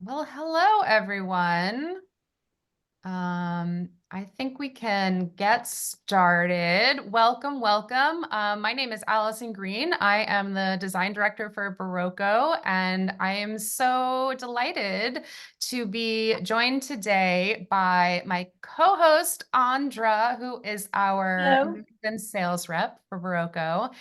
Well, hello everyone. I think we can get started. Welcome, welcome. My name is Allison Green. I am the design director for Berroco, and I am so delighted to be joined today by my co-host, Andra, who is our Hello. American sales rep for Berroco.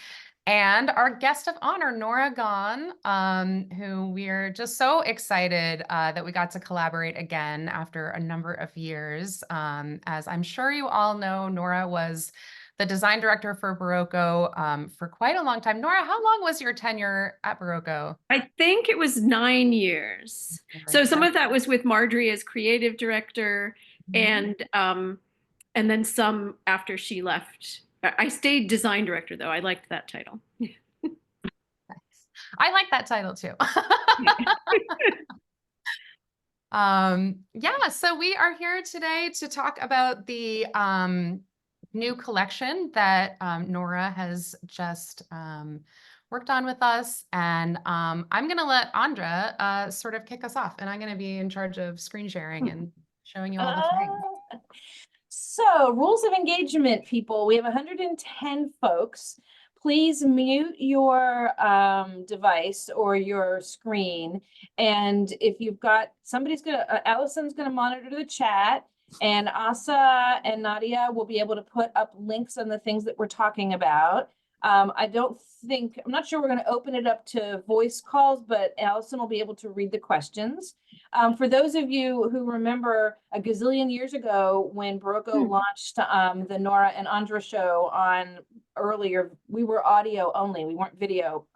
And our guest of honor, Norah Gaughan, who we are just so excited that we got to collaborate again after a number of years. As I'm sure you all know, Norah was the design director for Berroco for quite a long time. Norah, how long was your tenure at Berroco? I think it was 9 years. So some of that was with Marjorie as creative director, Mhm. and then some after she left. I stayed design director though. I liked that title. I like that title too. Yeah, so we are here today to talk about the new collection that Norah has just worked on with us. And I'm going to let Andra sort of kick us off, and I'm going to be in charge of screen sharing and showing you all the things. Uh, so, rules of engagement, people. We have 110 folks. Please mute your device or your screen. And if you've got Allison's gonna monitor the chat, and Asa and Nadia will be able to put up links on the things that we're talking about. I'm not sure we're going to open it up to voice calls, but Allison will be able to read the questions. For those of you who remember a gazillion years ago when Berroco launched the Norah and Andra show on earlier, we were audio only, we weren't video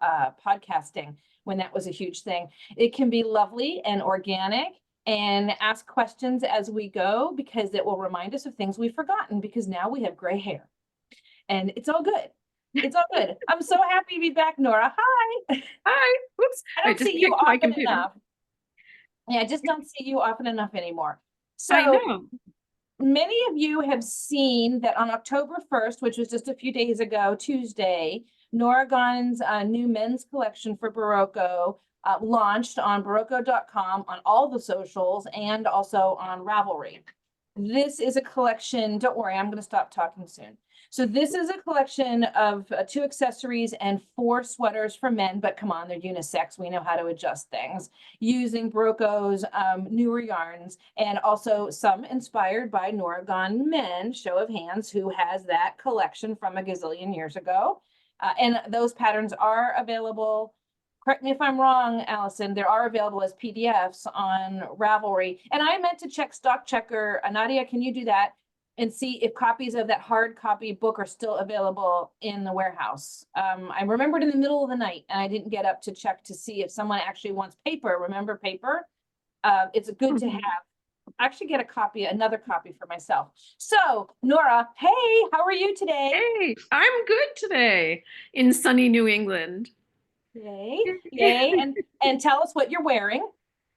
podcasting when that was a huge thing. It can be lovely and organic, and ask questions as we go because it will remind us of things we've forgotten because now we have gray hair and it's all good. It's all good. I'm so happy to be back, Norah. Hi. Hi. Whoops. I I don't just see you kicked my often computer. enough. Yeah, I just don't see you often enough anymore. I So know. many of you have seen that on October 1st, which was just a few days ago, Tuesday, Norah Gaughan's new men's collection for Berroco launched on Berroco.com, on all the socials, and also on Ravelry. This is a collection, don't worry, I'm going to stop talking soon. So this is a collection of 2 accessories and 4 sweaters for men, but come on, they're unisex. We know how to adjust things using Berroco's newer yarns, and also some inspired by Norah Gaughan men. Show of hands, who has that collection from a gazillion years ago. And those patterns are available. Correct me if I'm wrong, Allison, there are available as PDFs on Ravelry. And I meant to check Stock Checker. Nadia, can you do that? And see if copies of that hard copy book are still available in the warehouse. I remembered in the middle of the night and I didn't get up to check to see if someone actually wants paper. Remember paper? It's good to have. I actually get another copy for myself. So, Norah, hey, how are you today? Hey, I'm good today in sunny New England. Yay, yay. And tell us what you're wearing.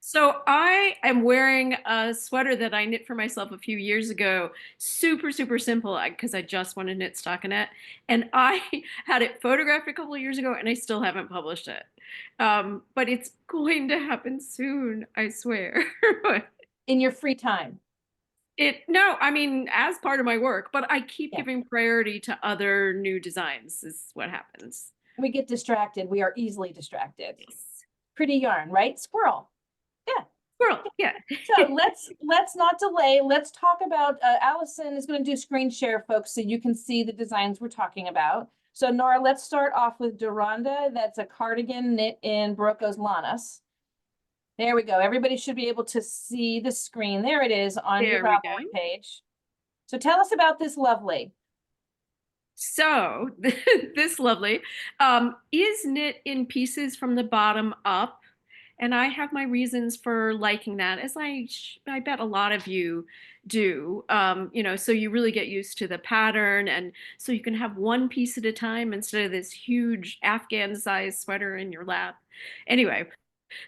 So I am wearing a sweater that I knit for myself a few years ago. Super, super simple because I just want to knit stockinette. And I had it photographed a couple of years ago and I still haven't published it. But it's going to happen soon, I swear. In your free time. No, I mean, as part of my work, but I keep Yeah. giving priority to other new designs, is what happens. We get distracted. We are easily distracted. Yes. Pretty yarn, right? Squirrel. Yeah. Squirrel, yeah. So let's not delay. Let's talk about Allison is going to do screen share, folks, so you can see the designs we're talking about. So Nora, let's start off with Duranda. That's a cardigan knit in Berroco's Lanus. There we go. Everybody should be able to see the screen. There it is on your There we go. Ravelry page. So tell us about this lovely. So this lovely is knit in pieces from the bottom up, and I have my reasons for liking that, as I bet a lot of you do. So you really get used to the pattern, and so you can have one piece at a time instead of this huge Afghan-sized sweater in your lap. Anyway,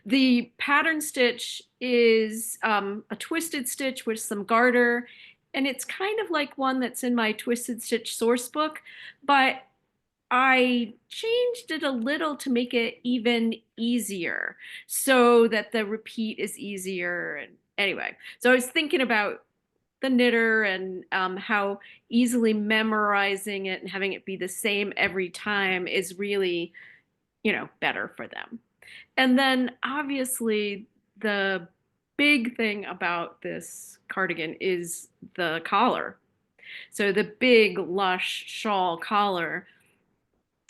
the pattern stitch is a twisted stitch with some garter, and it's kind of like one that's in my Twisted Stitch source book, but I changed it a little to make it even easier so that the repeat is easier. And anyway, so I was thinking about the knitter and how easily memorizing it and having it be the same every time is really, better for them. And then obviously the big thing about this cardigan is the collar. So the big lush shawl collar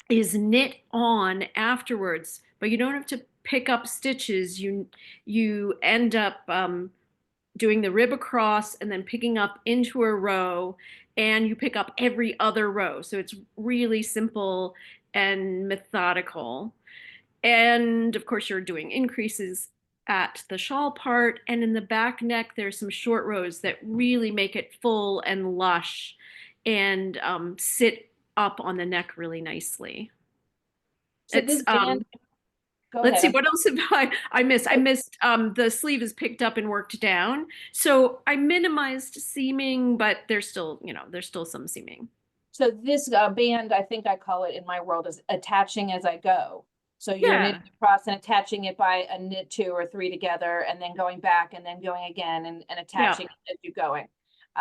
is knit on afterwards, but you don't have to pick up stitches. You end up doing the rib across and then picking up into a row, and you pick up every other row. So it's really simple and methodical. And of course, you're doing increases at the shawl part, and in the back neck, there's some short rows that really make it full and lush and sit up on the neck really nicely. So It's this band, go let's see, ahead. what else have I missed? I missed the sleeve is picked up and worked down. So I minimized seaming, but there's still some seaming. So this band, I think I call it in my world, is attaching as I go. So you're Yeah. knitting across and attaching it by a knit 2 or 3 together, and then going back and then going again and attaching it as you're going.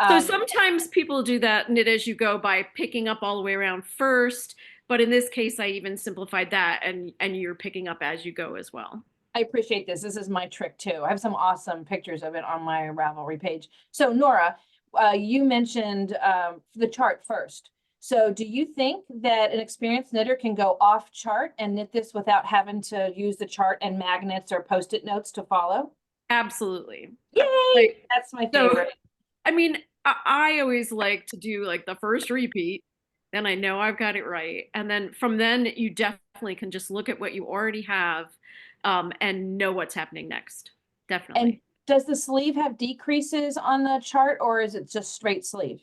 So sometimes people do that knit as you go by picking up all the way around first, but in this case, I even simplified that, and you're picking up as you go as well. I appreciate this. This is my trick too. I have some awesome pictures of it on my Ravelry page. So Nora, you mentioned the chart first. So do you think that an experienced knitter can go off chart and knit this without having to use the chart and magnets or post-it notes to follow? Absolutely. Yay! That's my So, favorite. I mean, I always like to do like the first repeat, then I know I've got it right. And then from then you definitely can just look at what you already have and know what's happening next. And Definitely. does the sleeve have decreases on the chart, or is it just straight sleeve?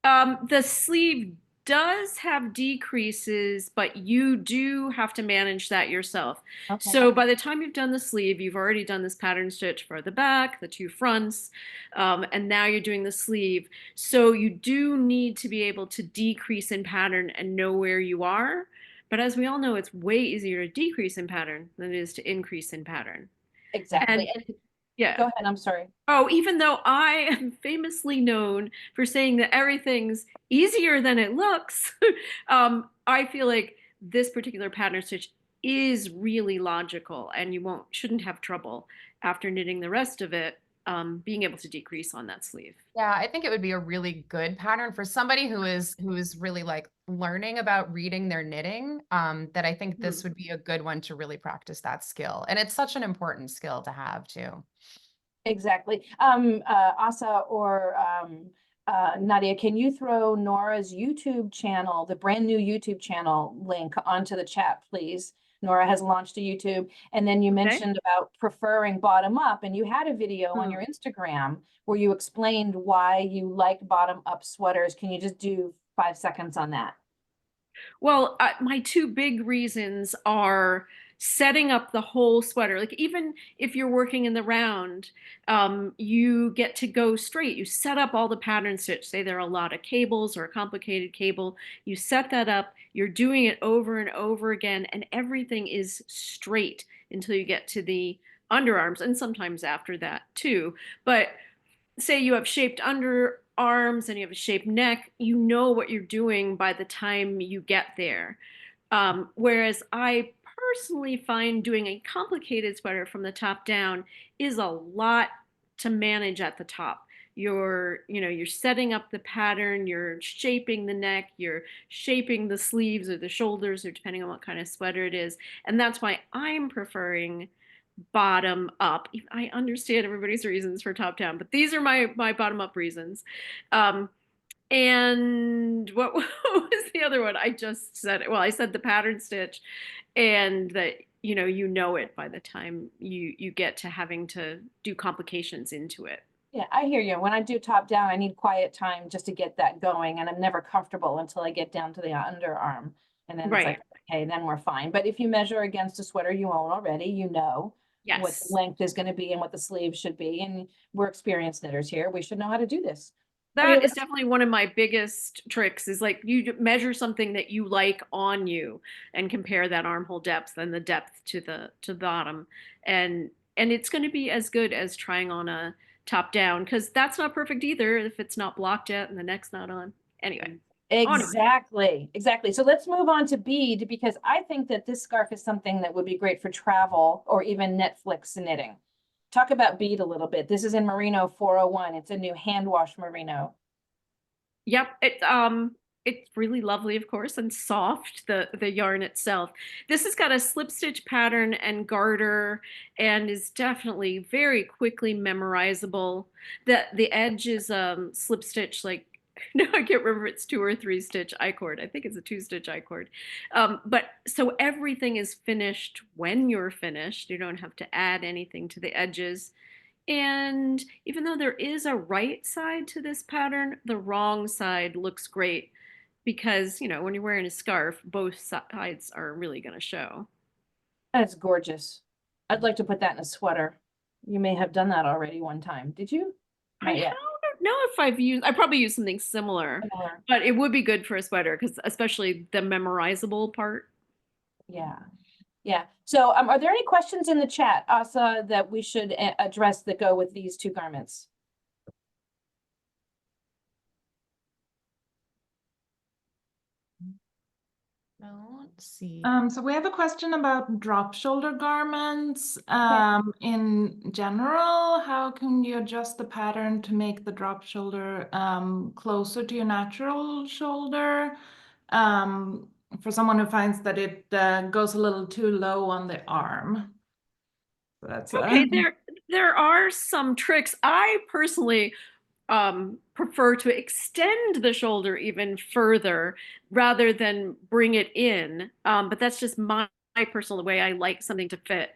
The sleeve does have decreases, but you do have to manage that yourself. Okay. So by the time you've done the sleeve, you've already done this pattern stitch for the back, the two fronts, and now you're doing the sleeve. So you do need to be able to decrease in pattern and know where you are. But as we all know, it's way easier to decrease in pattern than it is to increase in pattern. Exactly. And And yeah. go ahead, I'm sorry. Oh, even though I am famously known for saying that everything's easier than it looks, I feel like this particular pattern stitch is really logical, and you shouldn't have trouble after knitting the rest of it, being able to decrease on that sleeve. Yeah, I think it would be a really good pattern for somebody who is really like learning about reading their knitting. That I think this would be a good one to really practice that skill. And it's such an important skill to have too. Exactly. Asa or Nadia, can you throw Nora's YouTube channel, the brand new YouTube channel link onto the chat, please? Nora has launched a YouTube. And then you mentioned about preferring bottom up, and you had a video on your Instagram where you explained why you like bottom up sweaters. Can you just do 5 seconds on that? Well, my two big reasons are setting up the whole sweater. Like even if you're working in the round, you get to go straight. You set up all the pattern stitch. Say there are a lot of cables or a complicated cable. You set that up. You're doing it over and over again, and everything is straight until you get to the underarms, and sometimes after that too. But say you have shaped underarms and you have a shaped neck, you know what you're doing by the time you get there. Whereas I personally find doing a complicated sweater from the top down is a lot to manage at the top. You're setting up the pattern, you're shaping the neck, you're shaping the sleeves or the shoulders, or depending on what kind of sweater it is. And that's why I'm preferring bottom up. I understand everybody's reasons for top down, but these are my bottom up reasons. And what was the other one? I just said it. Well, I said the pattern stitch, and that you know it by the time you get to having to do complications into it. Yeah, I hear you. When I do top down, I need quiet time just to get that going, and I'm never comfortable until I get down to the underarm. And then it's like, okay, then we're fine. But if you measure against a sweater you own already, you know what the Yes. length is going to be and what the sleeve should be. And we're experienced knitters here. We should know how to do this. That is definitely one of my biggest tricks is like you measure something that you like on you and compare that armhole depth and the depth to the bottom. And it's going to be as good as trying on a top down because that's not perfect either if it's not blocked yet and the neck's not on. Anyway, onward. Exactly. So let's move on to bead because I think that this scarf is something that would be great for travel or even Netflix knitting. Talk about bead a little bit. This is in Merino 401. It's a new hand wash merino. Yep, it's really lovely, of course, and soft, the yarn itself. This has got a slip stitch pattern and garter and is definitely very quickly memorizable. The edge is slip stitch like no, I can't remember if it's 2 or 3 stitch I-cord. I think it's a 2 stitch I-cord. But so everything is finished when you're finished. You don't have to add anything to the edges. And even though there is a right side to this pattern, the wrong side looks great because, you know, when you're wearing a scarf, both sides are really going to show. That's gorgeous. I'd like to put that in a sweater. You may have done that already one time. Did you? I Not yet. don't know if I probably used something similar, Similar. but it would be good for a sweater because especially the memorizable part. Yeah. Yeah. So are there any questions in the chat, Asa, that we should address that go with these two garments? Don't see. So we have a question about drop shoulder garments. In general, how can you adjust the pattern to make the drop shoulder closer to your natural shoulder? For someone who finds that it goes a little too low on the arm. So that's Okay, there are some tricks. I personally prefer to extend the shoulder even further rather than bring it in. But that's just my personal way. I like something to fit.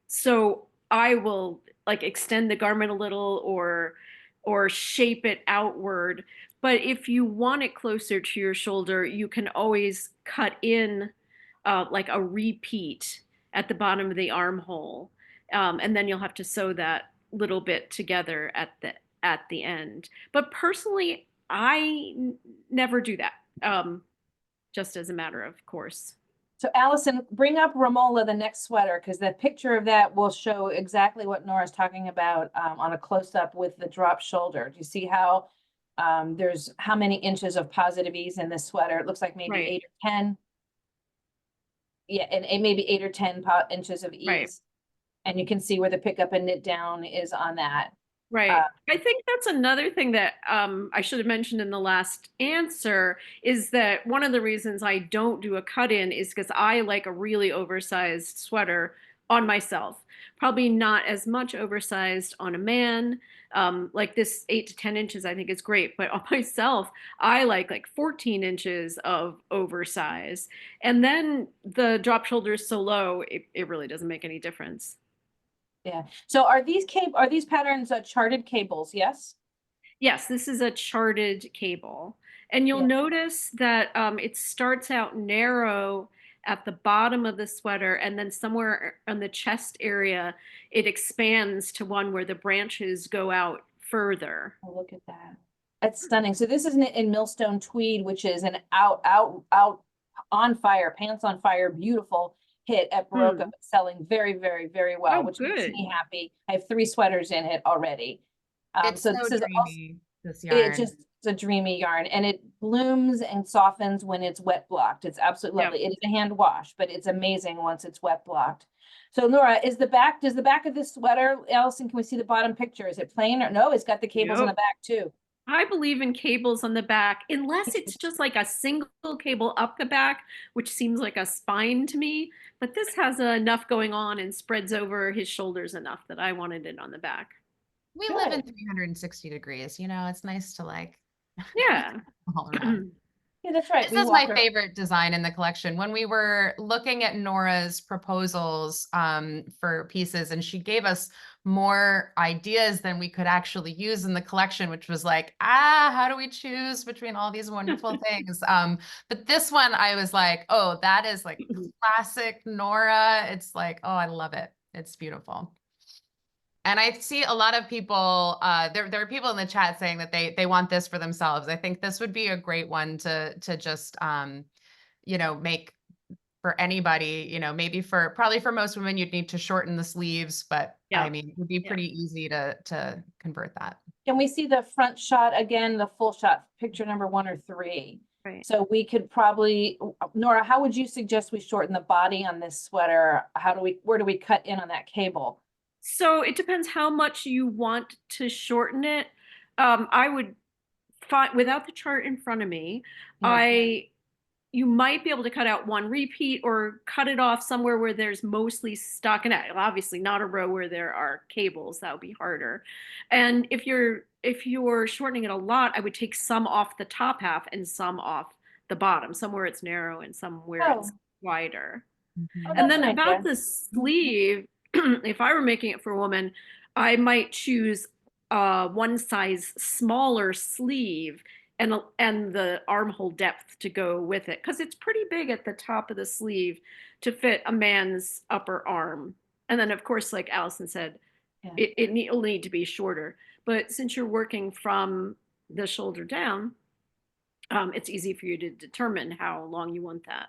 So I will like extend the garment a little or shape it outward. But if you want it closer to your shoulder, you can always cut in like a repeat at the bottom of the armhole. And then you'll have to sew that little bit together at the end. But personally, I never do that, just as a matter of course. So Allison, bring up Romola, the next sweater, because the picture of that will show exactly what Nora's talking about on a close-up with the drop shoulder. Do you see how there's how many inches of positive ease in this sweater? It looks like maybe Right. 8 or 10. Yeah, and maybe 8 or 10 inches of ease. Right. And you can see where the pickup and knit down is on that. Right. I think that's another thing that I should have mentioned in the last answer is that one of the reasons I don't do a cut in is because I like a really oversized sweater on myself. Probably not as much oversized on a man. Like this 8 to 10 inches, I think is great. But on myself, I like 14 inches of oversize. And then the drop shoulder is so low, it really doesn't make any difference. Yeah. So are these patterns charted cables? Yes. Yes, this is a charted cable. And you'll Yeah. notice that it starts out narrow at the bottom of the sweater, and then somewhere on the chest area, it expands to one where the branches go out further. Oh, look at that. That's stunning. So this is in Millstone Tweed, which is an out on fire, pants on fire, beautiful hit at Berroco. It's selling very, very, very well, Oh, which makes good. me happy. I have 3 sweaters in it already. It's so so this is also, dreamy, this yarn. it's a dreamy yarn, and it blooms and softens when it's wet blocked. It's absolutely lovely. It is a hand wash, but it's amazing once it's wet blocked. So Nora, does the back of this sweater, Allison, can we see the bottom picture? Is it plain or no? It's got the cables on the back too. I believe in cables on the back, unless it's just like a single cable up the back, which seems like a spine to me. But this has enough going on and spreads over his shoulders enough that I wanted it on the back. We live in 360 degrees, you know, it's nice to like Yeah. all around. Yeah, that's right. This is my favorite design in the collection. When we were looking at Nora's proposals for pieces, and she gave us more ideas than we could actually use in the collection, which was like, how do we choose between all these wonderful things? But this one, I was like, oh, that is like classic Nora. It's like, oh, I love it. It's beautiful. And I see a lot of people, there are people in the chat saying that they want this for themselves. I think this would be a great one to just, make for anybody, maybe probably for most women, you'd need to shorten the sleeves, but Yeah. I mean, it would be Yeah. pretty easy to convert that. Can we see the front shot again, the full shot, picture number 1 or 3? Right. So we could probably, Nora, how would you suggest we shorten the body on this sweater? Where do we cut in on that cable? So it depends how much you want to shorten it. I would find, without the chart in front of me, Yeah. you might be able to cut out one repeat or cut it off somewhere where there's mostly stuck, and obviously not a row where there are cables. That would be harder. And if you're shortening it a lot, I would take some off the top half and some off the bottom, somewhere it's narrow and somewhere it's Oh. wider. Oh, And that's then an about idea. the sleeve, if I were making it for a woman, I might choose one size smaller sleeve and the armhole depth to go with it, because it's pretty big at the top of the sleeve to fit a man's upper arm. And then, of course, like Allison said, Yeah. it'll need to be shorter. But since you're working from the shoulder down, it's easy for you to determine how long you want that.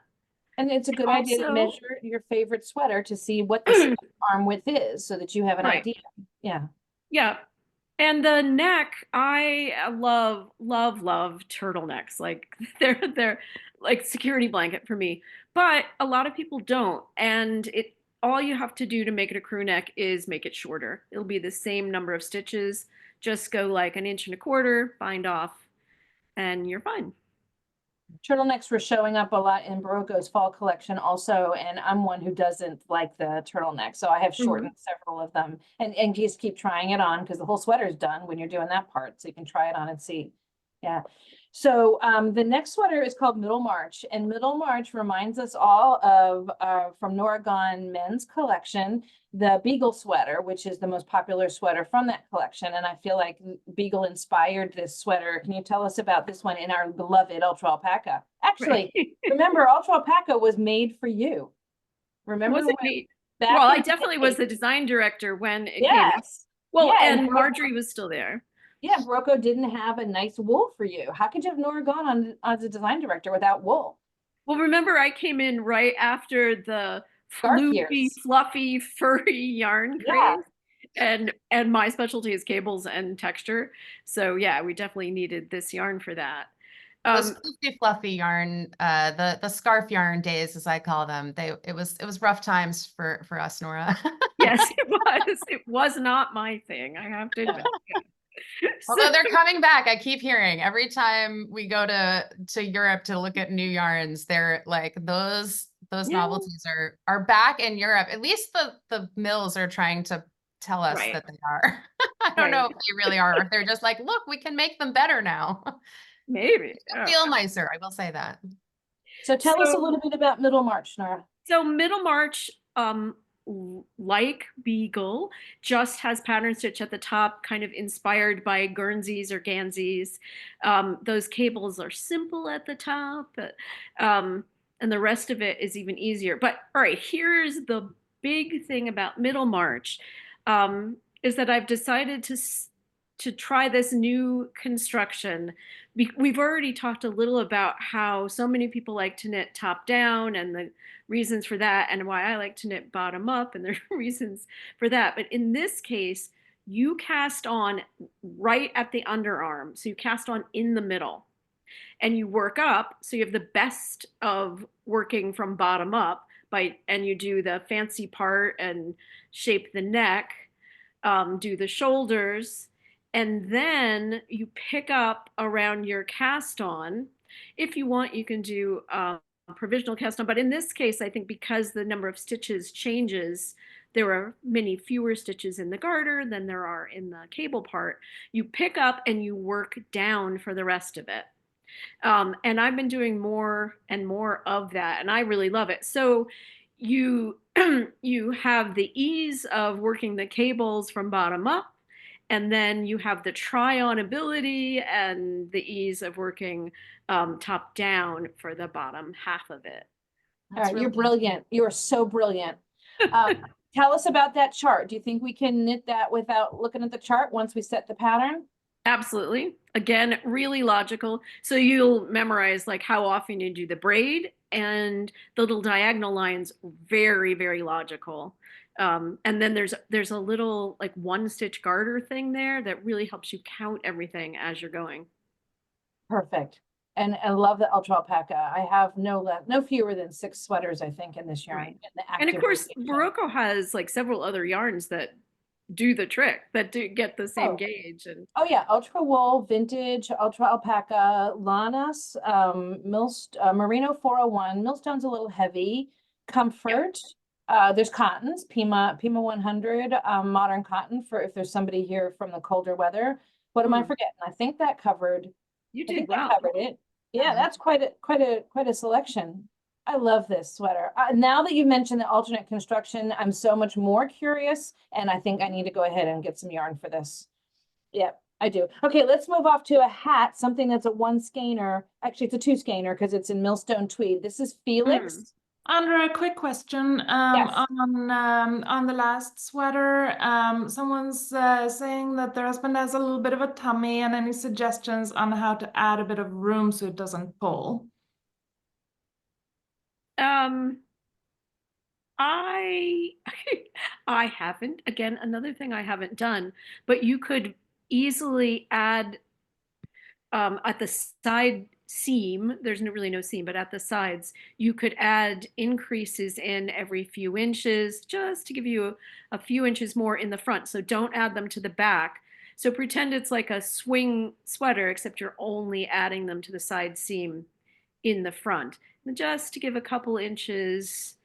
And it's a good idea to Also, measure your favorite sweater to see what the arm width is so that you have an right. idea. Yeah. Yeah. And the neck, I love turtlenecks. Like they're like security blanket for me. But a lot of people don't. And all you have to do to make it a crew neck is make it shorter. It'll be the same number of stitches. Just go like 1.25 inches, bind off, and you're fine. Turtlenecks were showing up a lot in Berroco's fall collection also, and I'm one who doesn't like the turtleneck, so I have shortened several of them, and just keep trying it on because the whole sweater is done when you're doing that part, so you can try it on and see. Yeah. So the next sweater is called Middlemarch, and Middlemarch reminds us all of from Norah Gaughan men's collection, the Beagle sweater, which is the most popular sweater from that collection. And I feel like Beagle inspired this sweater. Can you tell us about this one in our beloved Ultra Alpaca? Actually, Right. remember, Ultra Alpaca was made for you. Remember Was it when me? back Well, in I the definitely day- was the design director when it came. Yes. Well, Yeah, and Berroco- Marjorie was still there. Yeah, Berroco didn't have a nice wool for you. How could you have Norah Gaughan on as a design director without wool? Well, remember, I came in right after the Scarf floofy, years. fluffy, furry yarn Yeah. craze. And my specialty is cables and texture. So yeah, we definitely needed this yarn for that. Those fluffy yarn, the scarf yarn days, as I call them, it was rough times for us, Nora. Yes, it was. It was not my thing, I have to admit. Although they're coming back, I keep hearing every time we go to Europe to look at new yarns, they're like those Yeah. novelties are back in Europe. At least the mills are trying to tell us Right. that they are. I don't know if they really are, or if they're just like, look, we can make them better now. Maybe. They feel nicer, I will say that. So tell us a little bit about Middlemarch, Nora. So Middlemarch, like Beagle, just has pattern stitch at the top, kind of inspired by Guernseys or Ganseys. Those cables are simple at the top, and the rest of it is even easier. But all right, here's the big thing about Middlemarch, is that I've decided to try this new construction. We've already talked a little about how so many people like to knit top down and the reasons for that, and why I like to knit bottom up, and there are reasons for that. But in this case, you cast on right at the underarm. So you cast on in the middle and you work up. So you have the best of working from bottom up and you do the fancy part and shape the neck, do the shoulders, and then you pick up around your cast on. If you want, you can do provisional cast on, but in this case, I think because the number of stitches changes, there are many fewer stitches in the garter than there are in the cable part. You pick up and you work down for the rest of it. And I've been doing more and more of that, and I really love it. So you you have the ease of working the cables from bottom up, and then you have the try-on ability and the ease of working top down for the bottom half of it. All right, you're brilliant. You are so brilliant. Tell us about that chart. Do you think we can knit that without looking at the chart once we set the pattern? Absolutely. Again, really logical. So you'll memorize like how often you do the braid, and the little diagonal lines, very, very logical. And then there's a little like one stitch garter thing there that really helps you count everything as you're going. Perfect. And I love the ultra alpaca. I have no fewer than 6 sweaters, I think, in this yarn. Right. In the And of active course, rotation. Berroco has like several other yarns that do the trick, that do get the same Oh. gauge. And Oh yeah, ultra wool, vintage, ultra alpaca, Lanas, Merino 401. Millstone's a little heavy. Comfort. There's cottons, Pima 100, modern cotton for if there's somebody here from the colder weather. What am I forgetting? I think that covered. you I think did well. that covered it. Yeah, that's quite a selection. I love this sweater. Now that you've mentioned the alternate construction, I'm so much more curious, and I think I need to go ahead and get some yarn for this. Yep, I do. Okay, let's move off to a hat, something that's a 1 skeiner. Actually, it's a 2 skeiner because it's in millstone tweed. This is Felix. Andrea, a quick question. Yes. On the last sweater, someone's saying that their husband has a little bit of a tummy, and any suggestions on how to add a bit of room so it doesn't pull? I I haven't. Again, another thing I haven't done, but you could easily add at the side seam, there's really no seam, but at the sides, you could add increases in every few inches just to give you a few inches more in the front. So don't add them to the back. So pretend it's like a swing sweater, except you're only adding them to the side seam in the front, and just to give a couple inches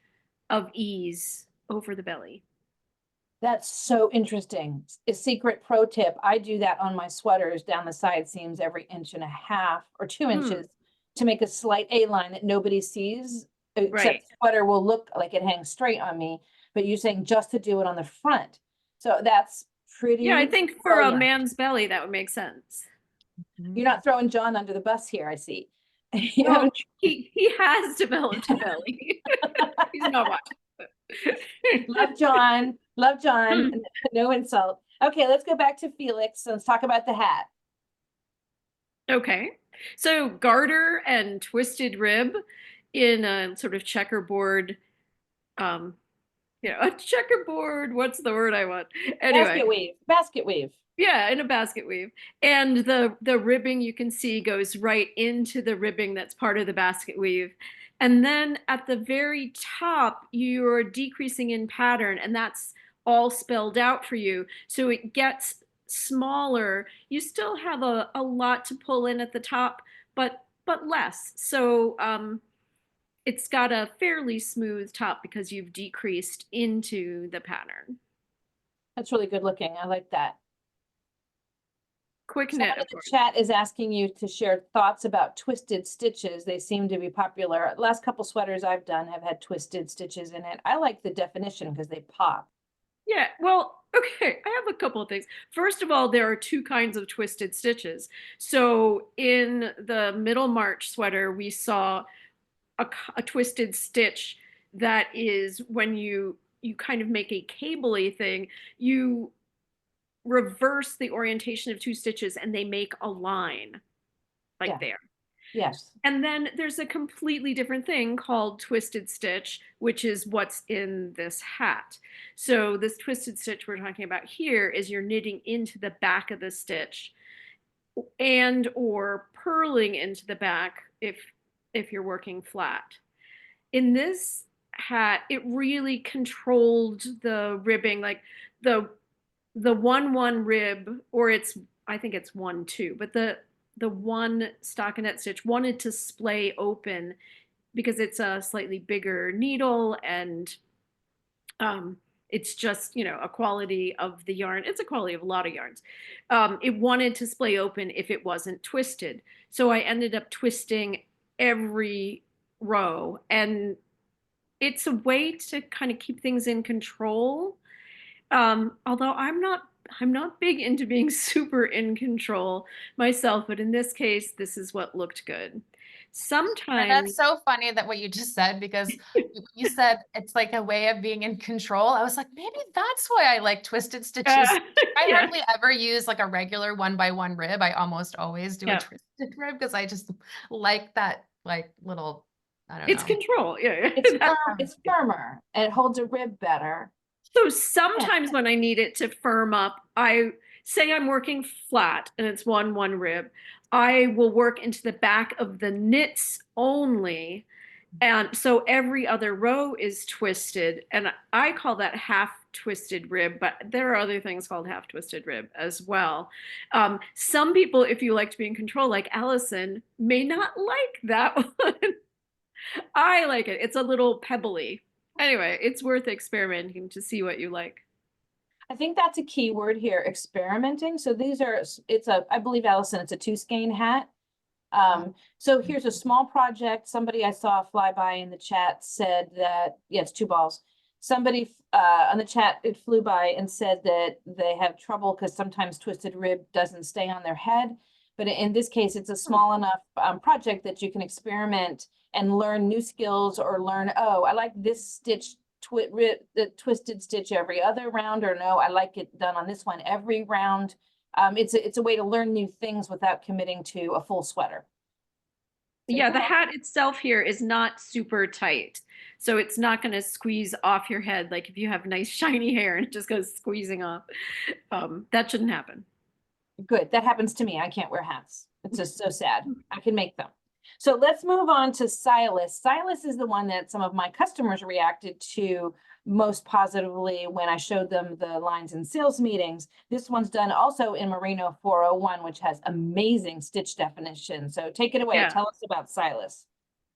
of ease over the belly. That's so interesting. A secret pro tip. I do that on my sweaters down the side seams every 1.5 or 2 inches to make a slight A-line that nobody sees, except Right. the sweater will look like it hangs straight on me. But you're saying just to do it on the front. So that's pretty. Yeah, I think for a brilliant. man's belly, that would make sense. You're not throwing John under the bus here, I see. You Well, haven't- he has developed a belly. He's not watching. Love John, love John, no insult. Okay, let's go back to Felix. Let's talk about the hat. Okay. So garter and twisted rib in a sort of checkerboard, a checkerboard, what's the word I want? Anyway. Basket weave. Yeah, in a basket weave. And the ribbing you can see goes right into the ribbing that's part of the basket weave. And then at the very top, you're decreasing in pattern, and that's all spelled out for you. So it gets smaller. You still have a lot to pull in at the top, but less. So it's got a fairly smooth top because you've decreased into the pattern. That's really good looking. I like that. Quick Someone knit, in of the course. chat is asking you to share thoughts about twisted stitches. They seem to be popular. Last couple sweaters I've done have had twisted stitches in it. I like the definition because they pop. Yeah, well, okay, I have a couple of things. First of all, there are 2 kinds of twisted stitches. So in the middle March sweater, we saw a twisted stitch that is when you kind of make a cable-y thing, you reverse the orientation of 2 stitches and they make a line like Yeah. there. Yes. And then there's a completely different thing called twisted stitch, which is what's in this hat. So this twisted stitch we're talking about here is you're knitting into the back of the stitch and or purling into the back if you're working flat. In this hat, it really controlled the ribbing, like the 1-1 rib, or I think it's 1-2, but the one stockinette stitch wanted to splay open because it's a slightly bigger needle, and it's just, a quality of the yarn. It's a quality of a lot of yarns. It wanted to splay open if it wasn't twisted. So I ended up twisting every row, and it's a way to kind of keep things in control. Although I'm not big into being super in control myself, but in this case, this is what looked good. Sometimes, That's so funny that what you just said, because you said it's like a way of being in control. I was like, maybe that's why I like twisted stitches. I yeah, hardly ever use like a regular 1 by 1 rib. I almost always do a yeah, twisted rib because I just like that like little, I don't it's know. control. Yeah, It's yeah. it's firmer and it holds a rib better. So Yeah. sometimes when I need it to firm up, I say I'm working flat and it's one rib. I will work into the back of the knits only. And so every other row is twisted. And I call that half twisted rib, but there are other things called half twisted rib as well. Some people, if you like to be in control, like Allison, may not like that one. I like it. It's a little pebbly. Anyway, it's worth experimenting to see what you like. I think that's a key word here, experimenting. So these are, it's a, I believe, Allison, it's a two skein hat. So here's a small project. Somebody I saw fly by in the chat said that, yeah, it's 2 balls. Somebody on the chat, it flew by and said that they have trouble because sometimes twisted rib doesn't stay on their head. But in this case, it's a small enough project that you can experiment and learn new skills or learn, oh, I like this stitch the twisted stitch every other round, or no, I like it done on this one every round. It's a way to learn new things without committing to a full sweater. So Yeah, the hat itself here is not super tight. So it's not going to squeeze off your head like if you have nice shiny hair and it just goes squeezing off. That shouldn't happen. good. That happens to me. I can't wear hats. It's just so sad. I can make them. So let's move on to Silas. Silas is the one that some of my customers reacted to most positively when I showed them the lines in sales meetings. This one's done also in Merino 401, which has amazing stitch definition. So take it away. Yeah. Tell us about Silas.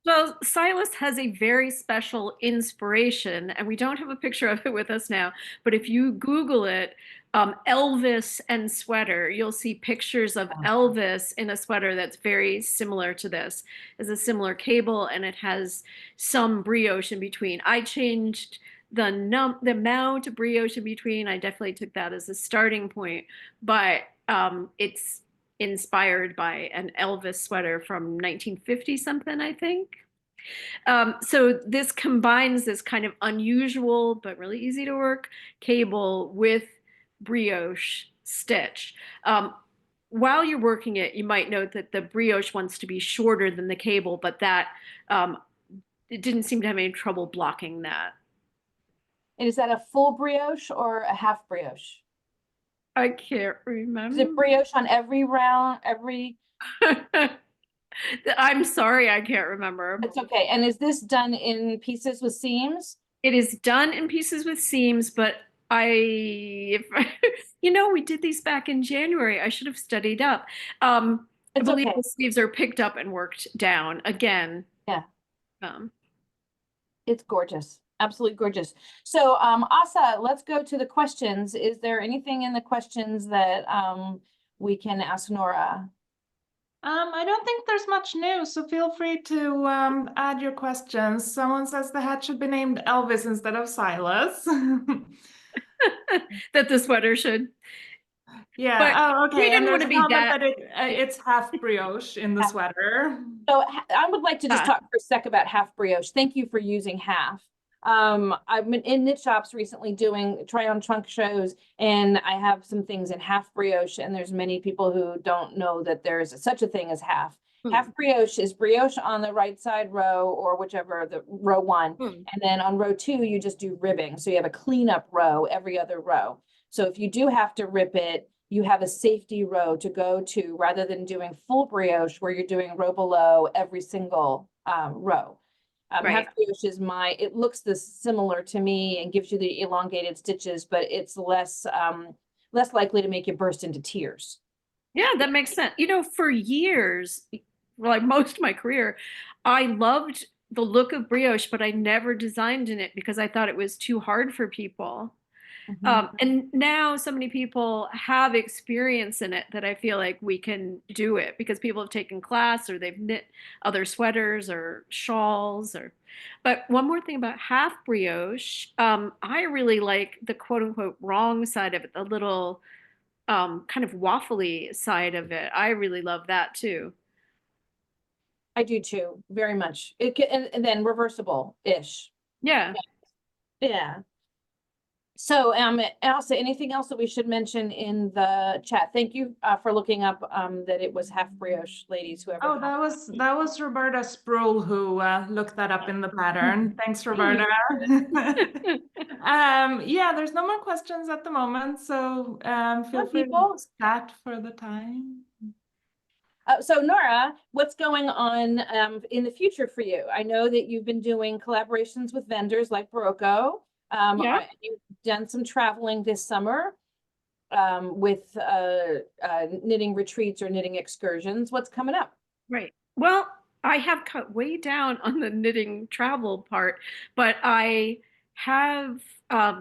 Well, Silas has a very special inspiration, and we don't have a picture of it with us now, but if you Google it, Elvis and sweater, you'll see pictures of Elvis in a sweater that's very similar to this. It's a similar cable, and it has some brioche in between. I changed the amount of brioche in between. I definitely took that as a starting point, but it's inspired by an Elvis sweater from 1950 something, I think. So this combines this kind of unusual but really easy to work cable with brioche stitch. While you're working it, you might note that the brioche wants to be shorter than the cable, but that it didn't seem to have any trouble blocking that. And is that a full brioche or a half brioche? I can't remember. Is it brioche on every round, every? I'm sorry, I can't remember. It's okay. And is this done in pieces with seams? It is done in pieces with seams, but if we did these back in January. I should have studied up. I believe okay. the sleeves are picked up and worked down again. Yeah. Um, It's gorgeous. Absolutely gorgeous. So, Asa, let's go to the questions. Is there anything in the questions that we can ask Norah? I don't think there's much new, so feel free to add your questions. Someone says the hat should be named Elvis instead of Silas. that the sweater should. Yeah. But oh, okay. we didn't And want there's to a be comment that. that it's half brioche in the sweater. So I would like to just talk for a sec about half brioche. Thank you for using half. I've been in knit shops recently doing try on trunk shows, and I have some things in half brioche, and there's many people who don't know that there's such a thing as half. Half brioche is brioche on the right side row or whichever, the row 1. And then on row 2, you just do ribbing. So you have a cleanup row every other row. So if you do have to rip it, you have a safety row to go to rather than doing full brioche where you're doing row below every single row. Right. Half brioche is it looks similar to me and gives you the elongated stitches, but it's less likely to make you burst into tears. Yeah, that makes sense. For years, like most of my career, I loved the look of brioche, but I never designed in it because I thought it was too hard for people. And now so many people have experience in it that I feel like we can do it because people have taken class or they've knit other sweaters or shawls but one more thing about half brioche, I really like the quote unquote wrong side of it, the little kind of waffly side of it. I really love that too. I do too, very much. It can, and then reversible-ish. Yeah. Yeah. So, Elsa, anything else that we should mention in the chat? Thank you for looking up that it was half brioche, ladies, whoever. Oh, that was Roberta Sproul who looked that up in the pattern. Thanks, Roberta. Yeah, there's no more questions at the moment, so feel free to chat for the time. So Nora, what's going on in the future for you? I know that you've been doing collaborations with vendors like Berroco. Yeah. You've done some traveling this summer with knitting retreats or knitting excursions. What's coming up? Right. Well, I have cut way down on the knitting travel part, but I have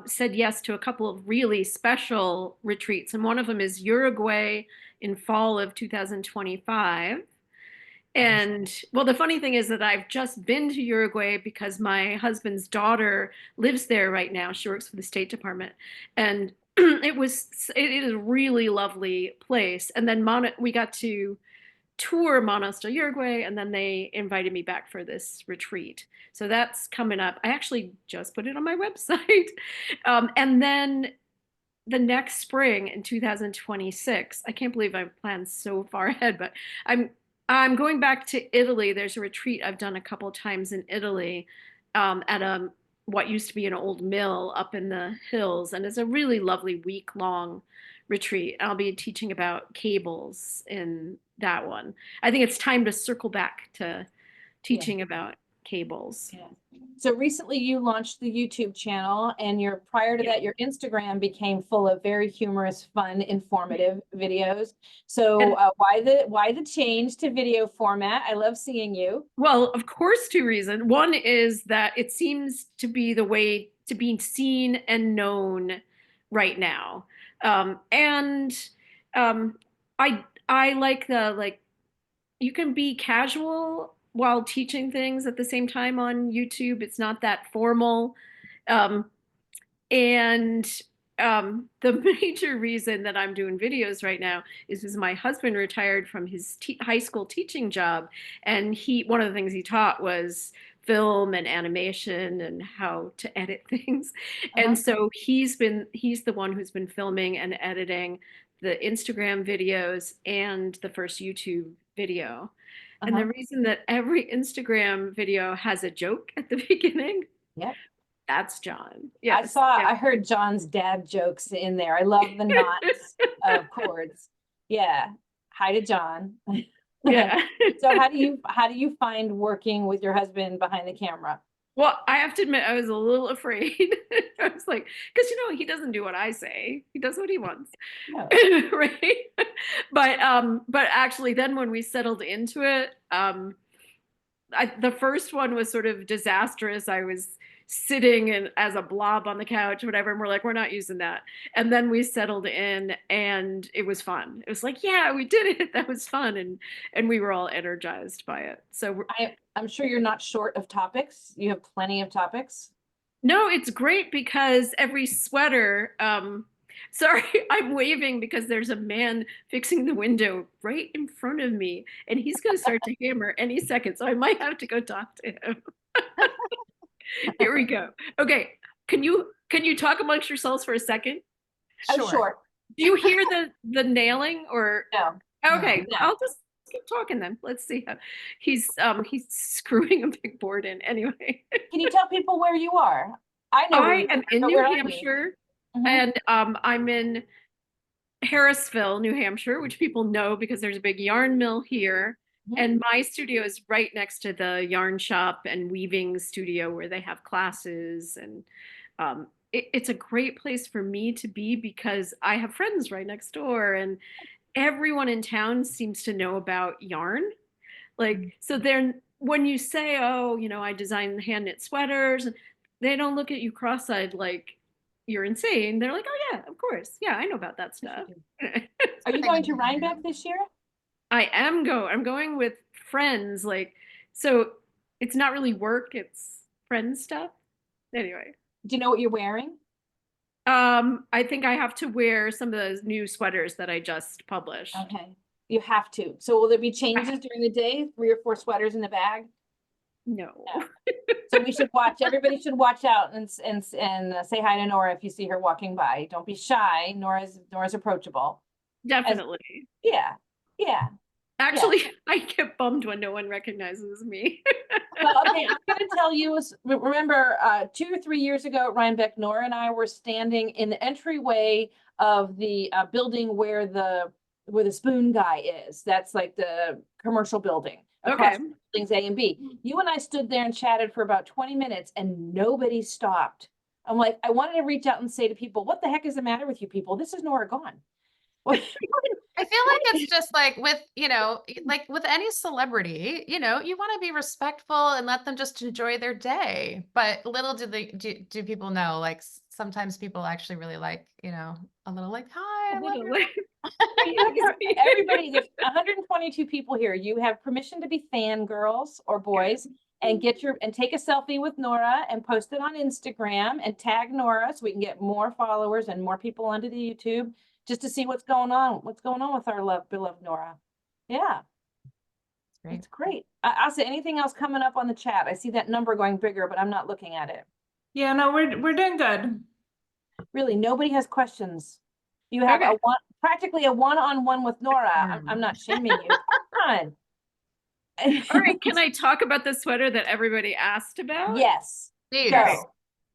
said yes to a couple of really special retreats, and one of them is Uruguay in fall of 2025. And well, the funny thing is that I've just been to Uruguay because my husband's daughter lives there right now. She works for the State Department, and it is a really lovely place. And then we got to tour Manos del Uruguay, and then they invited me back for this retreat. So that's coming up. I actually just put it on my website. And then the next spring in 2026, I can't believe I've planned so far ahead, but I'm going back to Italy. There's a retreat I've done a couple of times in Italy at what used to be an old mill up in the hills, and it's a really lovely week-long retreat. I'll be teaching about cables in that one. I think it's time to circle back to teaching about cables. Yeah. So recently you launched the YouTube channel, and prior to that, your Instagram became full of very humorous, fun, informative videos. So why the change to video format? I love seeing you. Well, of course, two reasons. One is that it seems to be the way to be seen and known right now. And I like you can be casual while teaching things at the same time on YouTube. It's not that formal. And the major reason that I'm doing videos right now is because my husband retired from his high school teaching job, and one of the things he taught was film and animation and how to edit things. And so he's the one who's been filming and editing the Instagram videos and the first YouTube video. And the reason that every Instagram video has a joke at the beginning, that's John. Yes. I heard John's dad jokes in there. I love the knots of chords. Yeah. Hi to John. Yeah. So how do you find working with your husband behind the camera? Well, I have to admit, I was a little afraid. I was like, because he doesn't do what I say. He does what he wants. No. Right. But actually then when we settled into it, the first one was sort of disastrous. I was sitting as a blob on the couch or whatever, and we're like, we're not using that. And then we settled in, and it was fun. It was like, yeah, we did it. That was fun, and we were all energized by it. So I'm sure you're not short of topics. You have plenty of topics. No, it's great because every sweater. Sorry, I'm waving because there's a man fixing the window right in front of me, and he's going to start to hammer any second. So I might have to go talk to him. Here we go. Okay, can you talk amongst yourselves for a second? Oh, sure. Do you hear the nailing or no? Okay, no. I'll just keep talking then. Let's see how he's screwing a big board in anyway. Can you tell people where you are? I know I am in New Hampshire, and I'm in Harrisville, New Hampshire, which people know because there's a big yarn mill here. And my studio is right next to the yarn shop and weaving studio where they have classes. And it's a great place for me to be because I have friends right next door, and everyone in town seems to know about yarn. So when you say, oh, I design hand knit sweaters, they don't look at you cross-eyed like you're insane. They're like, oh yeah, of course. Yeah, I know about that stuff. Are you going to Rhinebeck this year? I'm going with friends, so it's not really work, it's friend stuff. Anyway. Do you know what you're wearing? I think I have to wear some of those new sweaters that I just published. Okay. You have to. So will there be changes during the day? 3 or 4 sweaters in the bag? No. So we should watch, everybody should watch out and say hi to Nora if you see her walking by. Don't be shy. Nora's approachable. Definitely. Yeah, yeah. Actually, I get bummed when no one recognizes me. Well, okay, I'm gonna tell you, remember, 2 or 3 years ago at Rhinebeck, Nora and I were standing in the entryway of the building where the spoon guy is. That's like the commercial building across Okay. buildings A and B. You and I stood there and chatted for about 20 minutes and nobody stopped. I'm like, I wanted to reach out and say to people, what the heck is the matter with you people? This is Norah Gaughan. I feel like it's just like with, like with any celebrity, you want to be respectful and let them just enjoy their day. But little do people know, like sometimes people actually really like, a little like, hi, I love your Everybody, there's 122 people here. You have permission to be fangirls or boys and take a selfie with Nora and post it on Instagram and tag Nora so we can get more followers and more people onto the YouTube just to see what's going on with our beloved Nora. Yeah. Great. It's great. Asa, anything else coming up on the chat? I see that number going bigger, but I'm not looking at it. Yeah, no, we're doing good. Really, nobody has questions. You have practically a one-on-one with Nora. I'm not shaming you. Come on. All right, can I talk about the sweater that everybody asked about? Yes. Please. Go.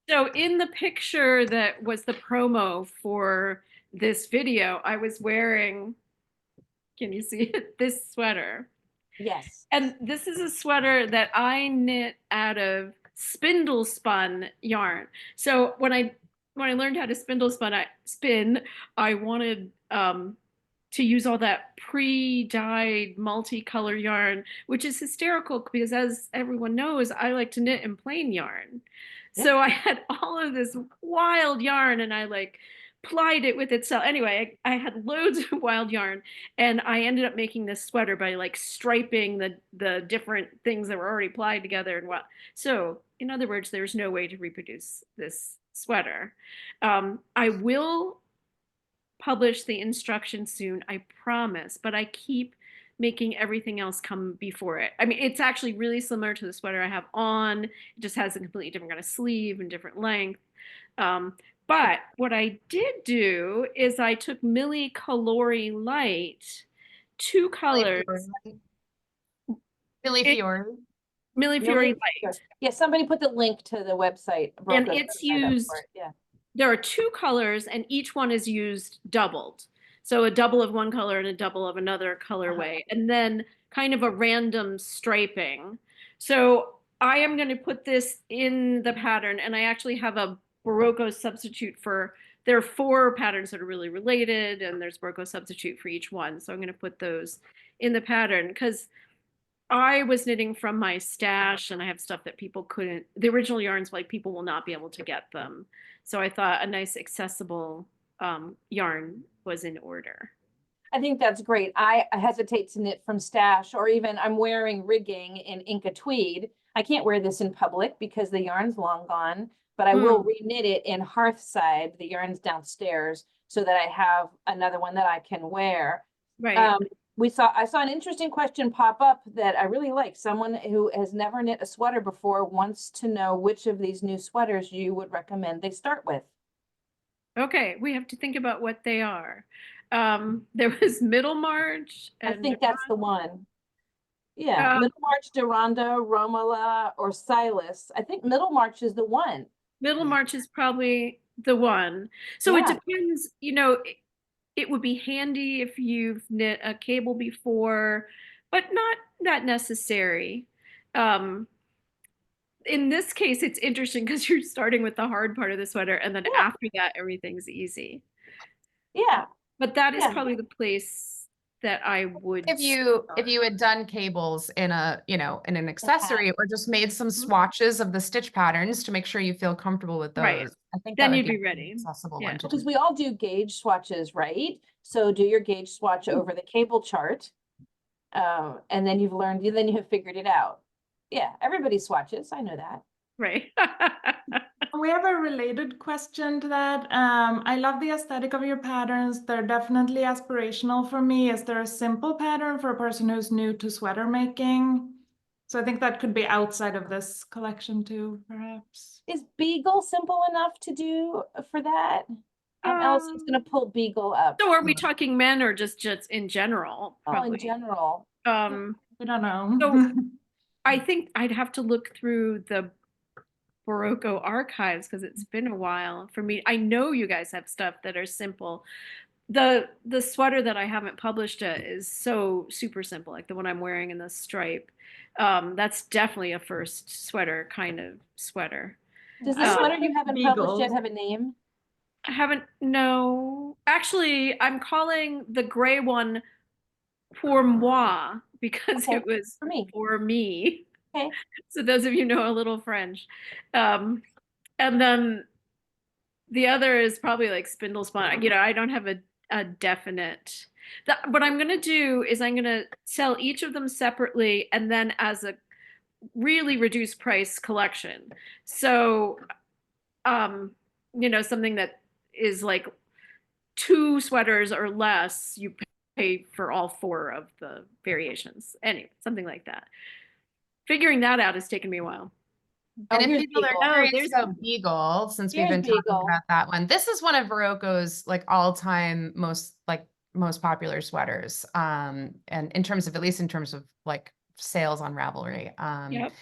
So in the picture that was the promo for this video, I was wearing, can you see it? This sweater. Yes. And this is a sweater that I knit out of spindle spun yarn. So when I learned how to spin, I wanted to use all that pre-dyed multicolor yarn, which is hysterical because, as everyone knows, I like to knit in plain yarn. So I had all of this wild yarn and I like plied it with itself. Anyway, I had loads of wild yarn and I ended up making this sweater by like striping the different things that were already plied together and what. So in other words, there's no way to reproduce this sweater. I will publish the instructions soon, I promise, but I keep making everything else come before it. I mean, it's actually really similar to the sweater I have on. It just has a completely different kind of sleeve and different length. But what I did do is I took Millie Calori Light, 2 colors. Billy Fiore. Millie Fiore Light. Yeah, somebody put the link to the website. And it's used, there are 2 colors and each one is used doubled. So a double of one color and a double of another colorway, and then kind of a random striping. So I am going to put this in the pattern, and I actually have a Berroco substitute there are 4 patterns that are really related, and there's Berroco substitute for each one. So I'm going to put those in the pattern because I was knitting from my stash and I have stuff that people couldn't, the original yarns, like people will not be able to get them. So I thought a nice accessible yarn was in order. I think that's great. I hesitate to knit from stash, or even I'm wearing rigging in Inca tweed. I can't wear this in public because the yarn's long gone, but I will reknit it in Hearthside. The yarn's downstairs so that I have another one that I can wear. Right. I saw an interesting question pop up that I really like. Someone who has never knit a sweater before wants to know which of these new sweaters you would recommend they start with. Okay, we have to think about what they are. There was Middlemarch. I think that's the one. Yeah, Middlemarch, Duranda, Romola, or Silas. I think Middlemarch is the one. Middlemarch is probably the one. So it depends, it would be handy if you've knit a cable before, but not that necessary. In this case, it's interesting because you're starting with the hard part of the sweater, and then after that, everything's easy. Yeah. But that is probably the place that I would. If you had done cables in in an accessory, or just made some swatches of the stitch patterns to make sure you feel comfortable with those, right. I think then that you'd would be ready. Accessible one to do. Because we all do gauge swatches, right? So do your gauge swatch over the cable chart, and then then you have figured it out. Yeah, everybody swatches. I know that. Right. We have a related question to that. I love the aesthetic of your patterns. They're definitely aspirational for me. Is there a simple pattern for a person who's new to sweater making? So I think that could be outside of this collection too, perhaps. Is Beagle simple enough to do for that? Allison's gonna pull Beagle up. So are we talking men or just in general? Oh, in Probably. general. Um, I don't know. so I think I'd have to look through the Berroco archives because it's been a while for me. I know you guys have stuff that are simple. The sweater that I haven't published is so super simple, like the one I'm wearing in the stripe. That's definitely a first sweater kind of sweater. Does the I would sweater you think haven't published yet Beagles. have a name? I haven't, no. Actually, I'm calling the gray one pour moi because Okay, it was for me. for me. Okay. So those of you know a little French. And then the other is probably like spindle spun. You know, I don't have a definite. What I'm going to do is I'm going to sell each of them separately and then as a really reduced price collection. So, you know, something that is like 2 sweaters or less, you pay for all 4 of the variations. Anyway, something like that. Figuring that out has taken me a while. And if here's people are Beagle. Oh, curious there's about Beagle, since we've Here's been talking Beagle. about that one, this is one of Berroco's like all-time most popular sweaters. And in terms of, at least in terms of like sales on Ravelry. Yep.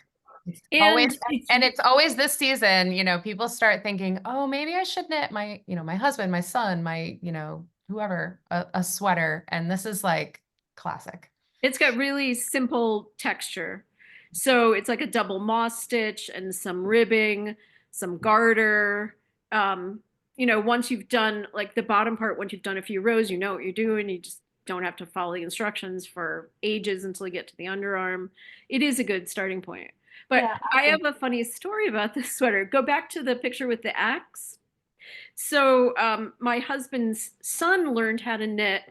It's And always, it's and it's always this season, you know, people start thinking, oh, maybe I should knit my, you know, my husband, my son, my, you know, whoever, a sweater. And this is like classic. It's got really simple texture. So it's like a double moss stitch and some ribbing, some garter. You know, once you've done like the bottom part, once you've done a few rows, you know what you're doing. You just don't have to follow the instructions for ages until you get to the underarm. It is a good starting point. But Yeah, I have a funny story about this sweater. Go back to the picture with the axe. So my husband's son learned how to knit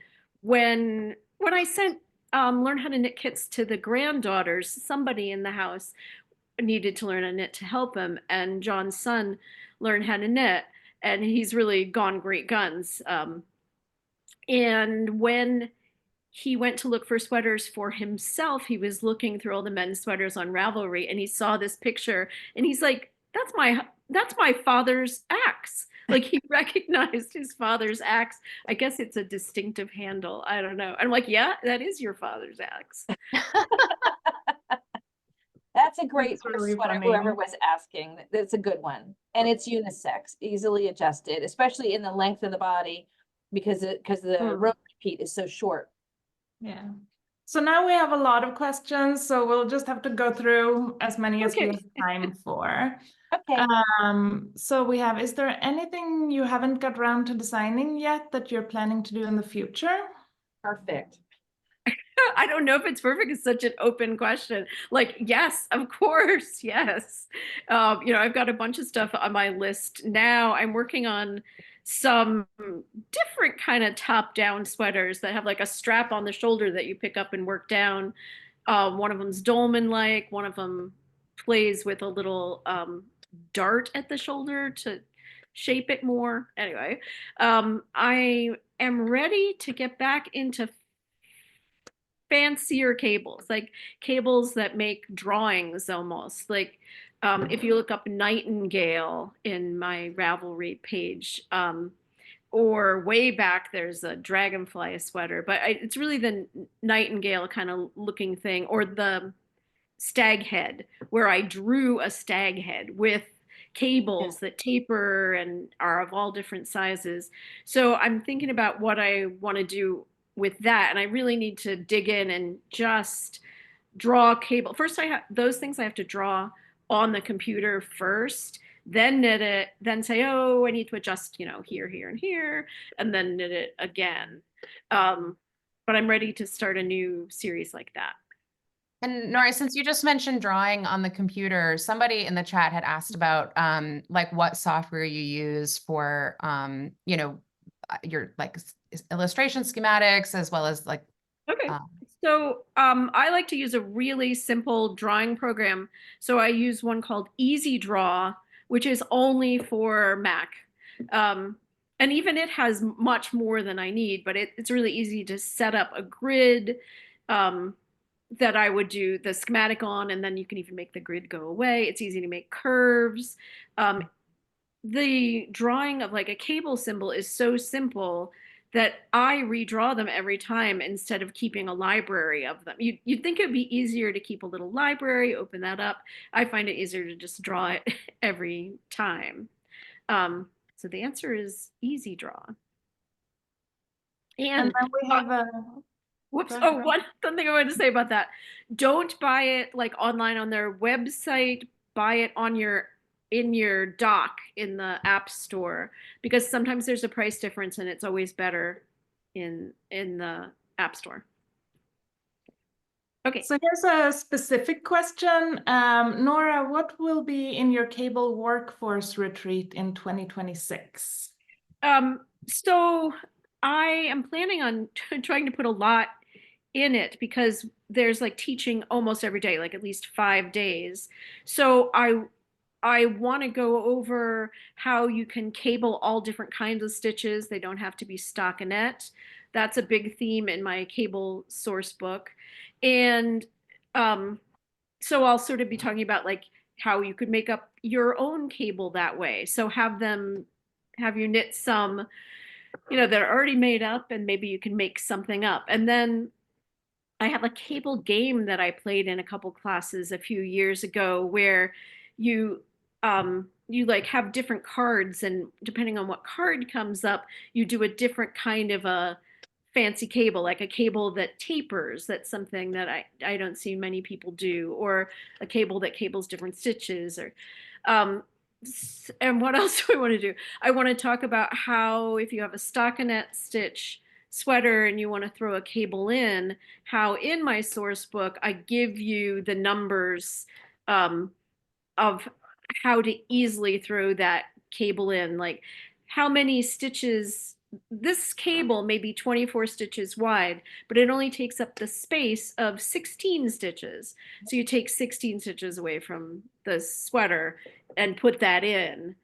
when I sent learn how to knit kits to the granddaughters. Somebody in the house needed to learn how to knit to help him, and John's son learned how to knit, and he's really gone great guns. And when he went to look for sweaters for himself, he was looking through all the men's sweaters on Ravelry, and he saw this picture, and he's like, that's my father's axe." Like he recognized his father's axe. I guess it's a distinctive handle. I don't know. I'm like, yeah, that is your father's axe. That's a great That's first really sweater, funny. whoever was asking. That's a good one. And it's unisex, easily adjusted, especially in the length of the body because the row repeat is so short. Yeah. So now we have a lot of questions, so we'll just have to go through as many as we have time for. Okay. So we have, is there anything you haven't got around to designing yet that you're planning to do in the future? Perfect. I don't know if it's perfect. It's such an open question. Like, yes, of course, yes. You know, I've got a bunch of stuff on my list now. I'm working on some different kind of top-down sweaters that have like a strap on the shoulder that you pick up and work down. One of them's dolman-like. One of them plays with a little dart at the shoulder to shape it more. Anyway, I am ready to get back into fancier cables, like cables that make drawings almost. Like if you look up Nightingale in my Ravelry page, or way back there's a dragonfly sweater, but it's really the Nightingale kind of looking thing, or the stag head, where I drew a stag head with cables that taper and are of all different sizes. So I'm thinking about what I want to do with that, and I really need to dig in and just draw cable. First, I have those things I have to draw on the computer first, then knit it, then say, oh, I need to adjust, you know, here, here, and here, and then knit it again. But I'm ready to start a new series like that. And Norah, since you just mentioned drawing on the computer, somebody in the chat had asked about like what software you use for you know, your like illustration schematics as well as like Okay. So I like to use a really simple drawing program. So I use one called Easy Draw, which is only for Mac. And even it has much more than I need, but it's really easy to set up a grid that I would do the schematic on, and then you can even make the grid go away. It's easy to make curves. The drawing of like a cable symbol is so simple that I redraw them every time instead of keeping a library of them. You'd think it'd be easier to keep a little library, open that up. I find it easier to just draw it every time. So the answer is easy draw. And then we have a whoops. Go Oh, ahead. one thing I wanted to say about that. Don't buy it like online on their website. Buy it on in your dock in the app store, because sometimes there's a price difference and it's always better in the app store. Okay. So here's a specific question. Norah, what will be in your cable workforce retreat in 2026? So I am planning on trying to put a lot in it, because there's like teaching almost every day, like at least 5 days. So I want to go over how you can cable all different kinds of stitches. They don't have to be stockinette. That's a big theme in my cable source book. And so I'll sort of be talking about like how you could make up your own cable that way. So have you knit some, that are already made up, and maybe you can make something up. And then I have a cable game that I played in a couple classes a few years ago, where you like have different cards, and depending on what card comes up, you do a different kind of a fancy cable, like a cable that tapers. That's something that I don't see many people do, or a cable that cables different stitches, or and what else do I want to do? I want to talk about how if you have a stockinette stitch sweater and you want to throw a cable in, how in my source book I give you the numbers of how to easily throw that cable in, like how many stitches. This cable may be 24 stitches wide, but it only takes up the space of 16 stitches. So you take 16 stitches away from the sweater and put that in.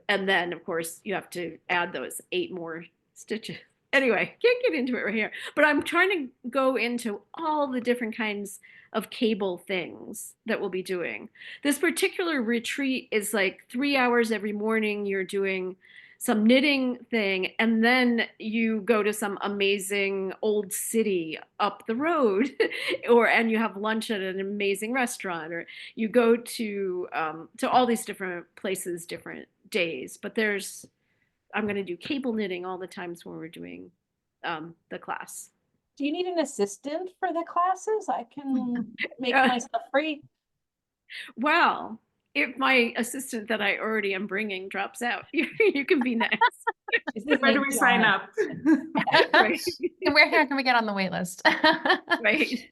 And then, of course, you have to add those 8 more stitches. Anyway, can't get into it right here. But I'm trying to go into all the different kinds of cable things that we'll be doing. This particular retreat is like 3 hours every morning. You're doing some knitting thing, and then you go to some amazing old city up the road, and you have lunch at an amazing restaurant, or you go to all these different places, different days. But I'm going to do cable knitting all the times when we're doing the class. Do you need an assistant for the classes? I can make myself free. Well, if my assistant that I already am bringing drops out, you can be next. Where do we sign up? Right. Where can we get on the wait list? Right.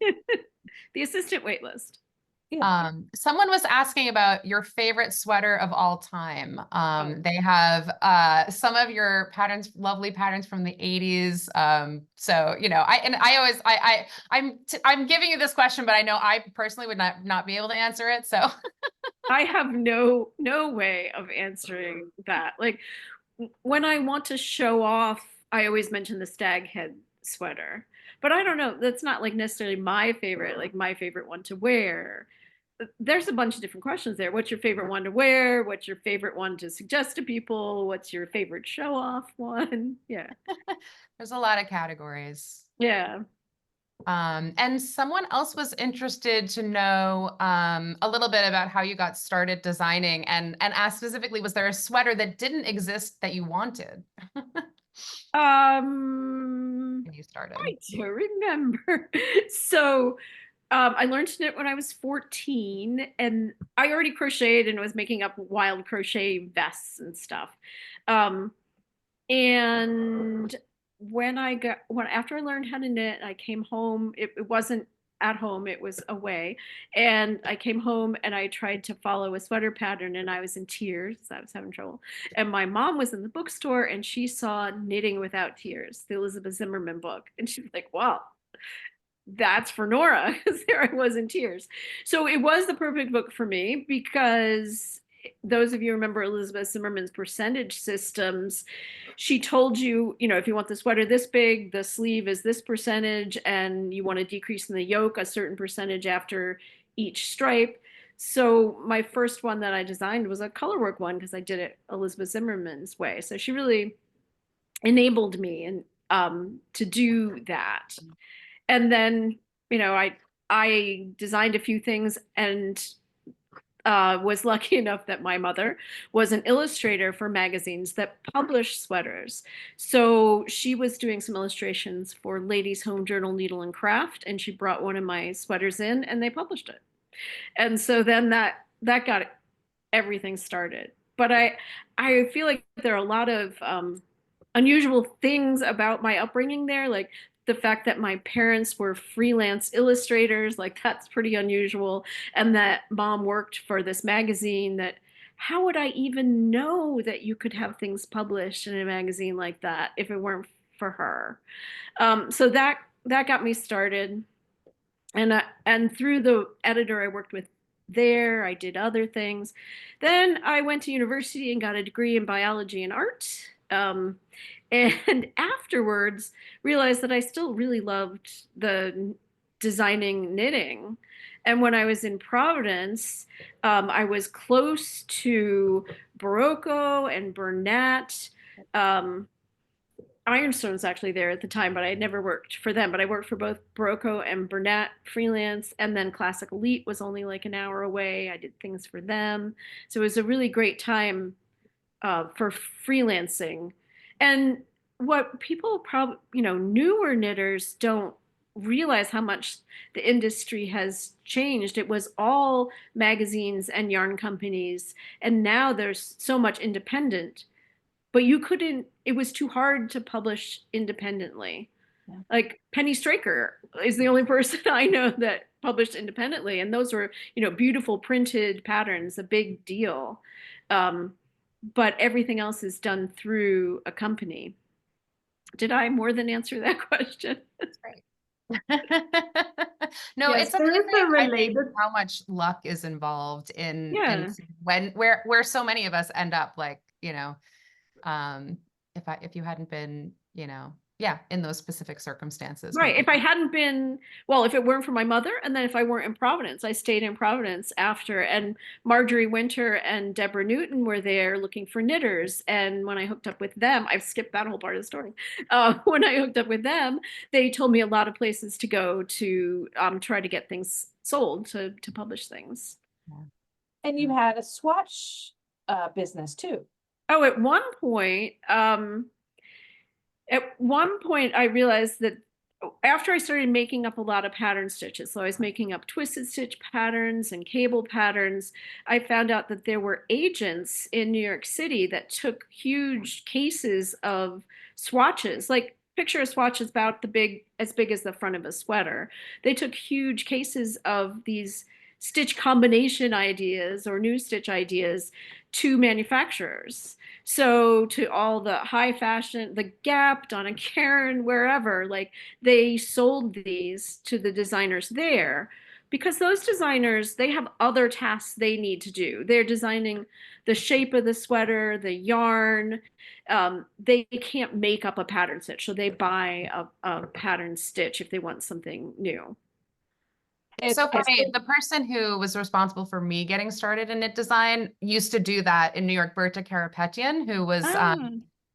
The assistant wait list. Someone was asking about your favorite sweater of all time. They have some of your patterns, lovely patterns from the 80s. So, I'm giving you this question, but I know I personally would not be able to answer it. So I have no way of answering that. Like when I want to show off, I always mention the stag head sweater, but I don't know. That's not like necessarily my favorite, like my favorite one to wear. There's a bunch of different questions there. What's your favorite one to wear? What's your favorite one to suggest to people? What's your favorite show off one? Yeah. There's a lot of categories. Yeah. And someone else was interested to know a little bit about how you got started designing, and asked specifically, was there a sweater that didn't exist that you wanted? When you started. I do remember. So I learned to knit when I was 14, and I already crocheted and was making up wild crochet vests and stuff. And after I learned how to knit, I came home. It wasn't at home, it was away. And I came home and I tried to follow a sweater pattern, and I was in tears. I was having trouble. And my mom was in the bookstore and she saw Knitting Without Tears, the Elizabeth Zimmerman book. And she was like, wow, that's for Norah, because there I was in tears. So it was the perfect book for me, because those of you remember Elizabeth Zimmerman's percentage systems, she told you, you know, if you want the sweater this big, the sleeve is this percentage, and you want to decrease in the yoke a certain percentage after each stripe. So my first one that I designed was a colorwork one because I did it Elizabeth Zimmerman's way. So she really enabled me and to do that. And then, you know, I designed a few things and was lucky enough that my mother was an illustrator for magazines that published sweaters. So she was doing some illustrations for Ladies Home Journal Needle and Craft, and she brought one of my sweaters in and they published it. And so then that got everything started. But I feel like there are a lot of unusual things about my upbringing there, like the fact that my parents were freelance illustrators, like that's pretty unusual, and that mom worked for this magazine. That how would I even know that you could have things published in a magazine like that if it weren't for her? So that got me started, and through the editor I worked with there, I did other things. Then I went to university and got a degree in biology and art. And afterwards realized that I still really loved the designing knitting. And when I was in Providence, I was close to Berroco and Bernat. Ironstone was actually there at the time, but I had never worked for them. But I worked for both Berroco and Bernat freelance, and then Classic Elite was only like an hour away. I did things for them, so it was a really great time for freelancing. And what people probably, you know, newer knitters don't realize how much the industry has changed. It was all magazines and yarn companies, and now there's so much independent. But you couldn't, it was too hard to publish independently. Yeah. Like Penny Straker is the only person I know that published independently. And those were, you know, beautiful printed patterns, a big deal. But everything else is done through a company. Did I more than answer that question? That's great. No, Yes, it's there is amazing, a I think, related. how much luck is involved in Yeah. where so many of us end up, like, you know, if you hadn't been, you know, yeah, in those specific circumstances. Right. maybe. If I hadn't been, well, if it weren't for my mother, and then if I weren't in Providence, I stayed in Providence after. And Marjorie Winter and Deborah Newton were there looking for knitters. And when I hooked up with them, I've skipped that whole part of the story. When I hooked up with them, they told me a lot of places to go to try to get things sold, to publish things. And you had a swatch business too. Oh, at one point I realized that after I started making up a lot of pattern stitches, so I was making up twisted stitch patterns and cable patterns, I found out that there were agents in New York City that took huge cases of swatches, like picture a swatch is about as big as the front of a sweater. They took huge cases of these stitch combination ideas or new stitch ideas to manufacturers. So to all the high fashion, the Gap, Donna Karan, wherever, like they sold these to the designers there, because those designers, they have other tasks they need to do. They're designing the shape of the sweater, the yarn. They can't make up a pattern stitch, so they buy a pattern stitch if they want something new. It's so funny. The person who was responsible for me getting started in knit design used to do that in New York, Berta Karapetian, who was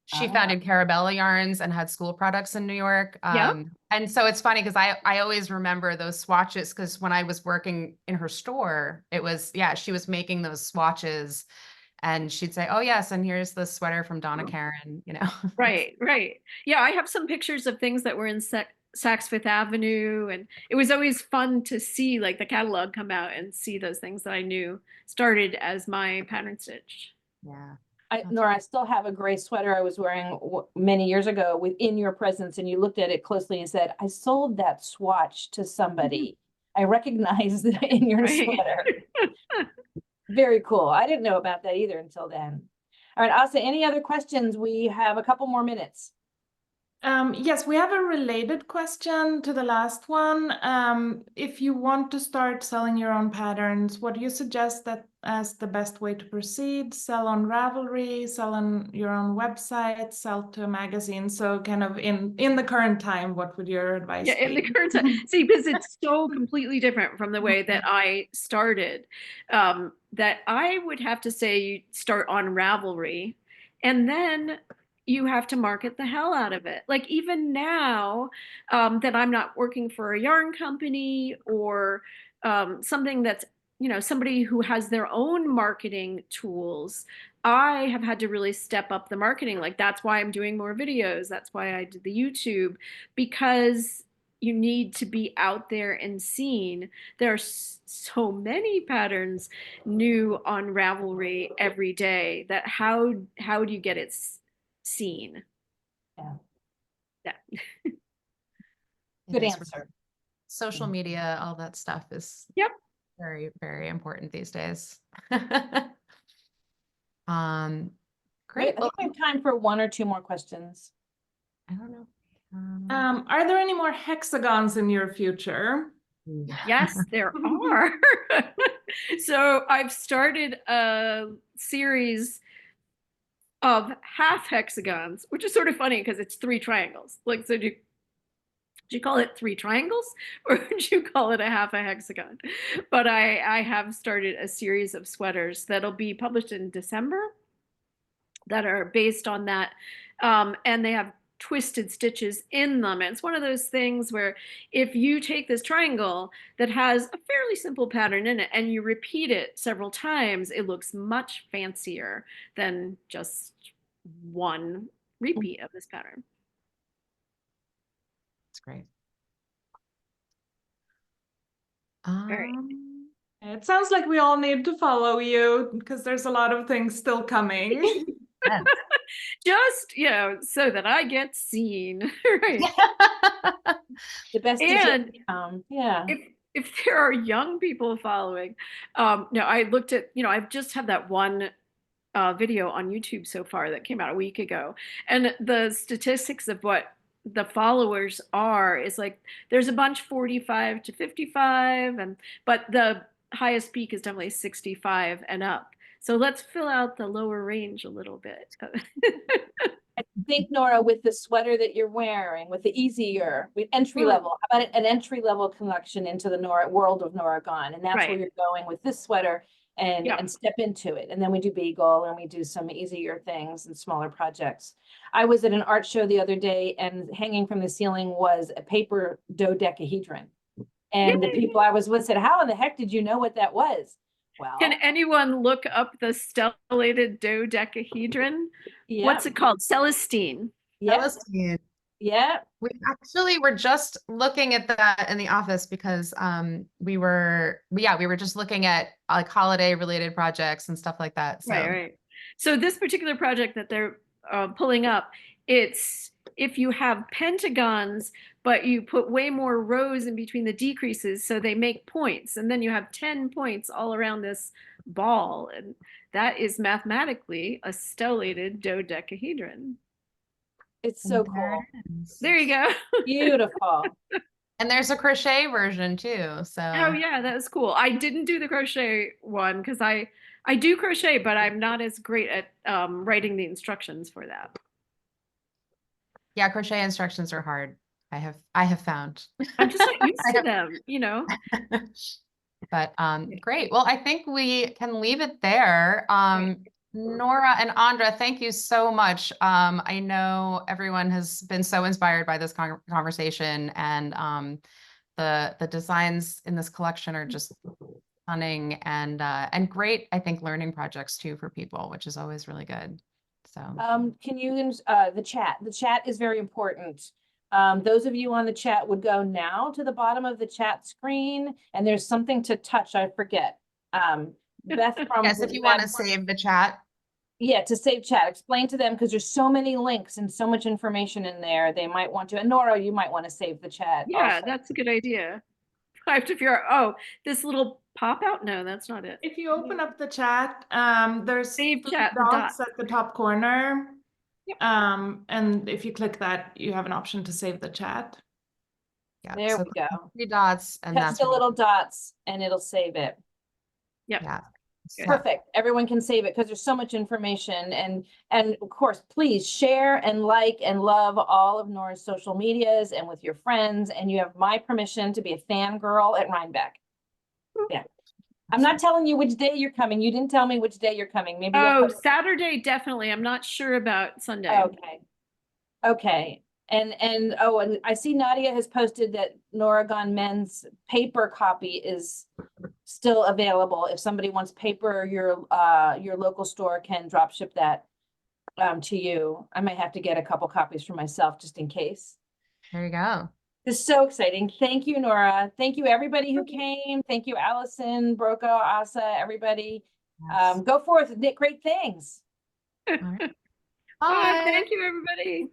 she founded Carabella Yarns and had school products in New York. Yep. And so it's funny because I always remember those swatches, because when I was working in her store, it was, yeah, she was making those swatches and she'd say, oh yes, and here's the sweater from Donna Karan, you know. Right, right. Yeah, I have some pictures of things that were in Saks Fifth Avenue, and it was always fun to see like the catalog come out and see those things that I knew started as my pattern stitch. Yeah. Nora, I still have a gray sweater I was wearing many years ago within your presence, and you looked at it closely and said, I sold that swatch to somebody. I recognized it in your sweater. Very cool. I didn't know about that either until then. All right, Asa, any other questions? We have a couple more minutes. Yes, we have a related question to the last one. If you want to start selling your own patterns, what do you suggest that as the best way to proceed? Sell on Ravelry, sell on your own website, sell to a magazine? So kind of in the current time, what would your advice Yeah, in the be? current time. See, because it's so completely different from the way that I started, that I would have to say you start on Ravelry, and then you have to market the hell out of it. Like even now, that I'm not working for a yarn company or something that's, somebody who has their own marketing tools, I have had to really step up the marketing. Like that's why I'm doing more videos. That's why I did the YouTube, because you need to be out there and seen. There are so many patterns new on Ravelry every day that how do you get it seen? Yeah. Yeah. Good It is answer. social media, all that stuff is Yep. very, very important these days. Great. I Well, think we have time for one or two more questions. I don't know. Are there any more hexagons in your future? Yes, there are. So I've started a series of half hexagons, which is sort of funny because it's 3 triangles. Like, so do you call it 3 triangles or would you call it a half a hexagon? But I have started a series of sweaters that'll be published in December that are based on that. And they have twisted stitches in them. And it's one of those things where if you take this triangle that has a fairly simple pattern in it and you repeat it several times, it looks much fancier than just one repeat of this pattern. That's great. Right. It sounds like we all need to follow you because there's a lot of things still coming. Yeah. Just, so that I get seen. Right. The best is yet And to come. Yeah. if there are young people following, no, I looked at, I've just had that one video on YouTube so far that came out a week ago, and the statistics of what the followers are is like there's a bunch 45 to 55, but the highest peak is definitely 65 and up. So let's fill out the lower range a little bit. I think, Nora, with the sweater that you're wearing, with the easier, with entry Mm. level, how about an entry level collection into the Nora world of Norah Gaughan? And that's where Right. you're going with this sweater and Yeah. and step into it. And then we do Beagle and we do some easier things and smaller projects. I was at an art show the other day and hanging from the ceiling was a paper dodecahedron. And the people I was with said, "How in the heck did you know what that was?" Can Well, anyone look up the stellated dodecahedron? yeah, What's it called? Celestine. yeah, Celestine. yeah. We actually were just looking at that in the office because we were just looking at like holiday related projects and stuff like that. So Right. So this particular project that they're pulling up, it's if you have pentagons, but you put way more rows in between the decreases, so they make points, and then you have 10 points all around this ball, and that is mathematically a stellated dodecahedron. It's so there cool. it is. There you go. Beautiful. And there's a crochet version too. So Oh yeah, that was cool. I didn't do the crochet one because I do crochet, but I'm not as great at writing the instructions for that. yeah, crochet instructions are hard. I have found. I'm just not used I to have- them. But great. Well, I think we can leave it there. Nora and Andra, thank you so much. I know everyone has been so inspired by this conversation, and the designs in this collection are just stunning and great, I think, learning projects too for people, which is always really good. So Can you, the chat is very important. Those of you on the chat would go now to the bottom of the chat screen and there's something to touch, I forget. Beth from. yes, if you want to save the chat. Yeah, to save chat, explain to them because there's so many links and so much information in there. They might want to, and Nora, you might want to save the chat. Yeah, also. that's a good idea. I have to figure out, oh, this little pop out? No, that's not it. If you open up the chat, there's Save 3 chat, the dots dot. at the top corner. Yep. And if you click that, you have an option to save the chat. Yeah, There so we click go. the 3 dots and Touch that's the where little dots and it'll save it. Yep. yeah. Good. Perfect. Everyone can save it because there's so much information, and of course, please share and like and love all of Nora's social medias and with your friends. And you have my permission to be a fangirl at Rhinebeck. Yeah. I'm not telling you which day you're coming. You didn't tell me which day you're coming. Maybe you'll Oh, post- Saturday, definitely. I'm not sure about Sunday. Okay. Okay. And oh, and I see Nadia has posted that Gaughan Men's paper copy is still available. If somebody wants paper, your local store can drop ship that to you. I might have to get a couple copies for myself just in case. There you go. This is so exciting. Thank you, Norah. Thank you, everybody who came. Thank you, Allison, Berroco, Asa, everybody. Yes. Go forth and knit great things. All right. Bye. Bye. Thank you, everybody.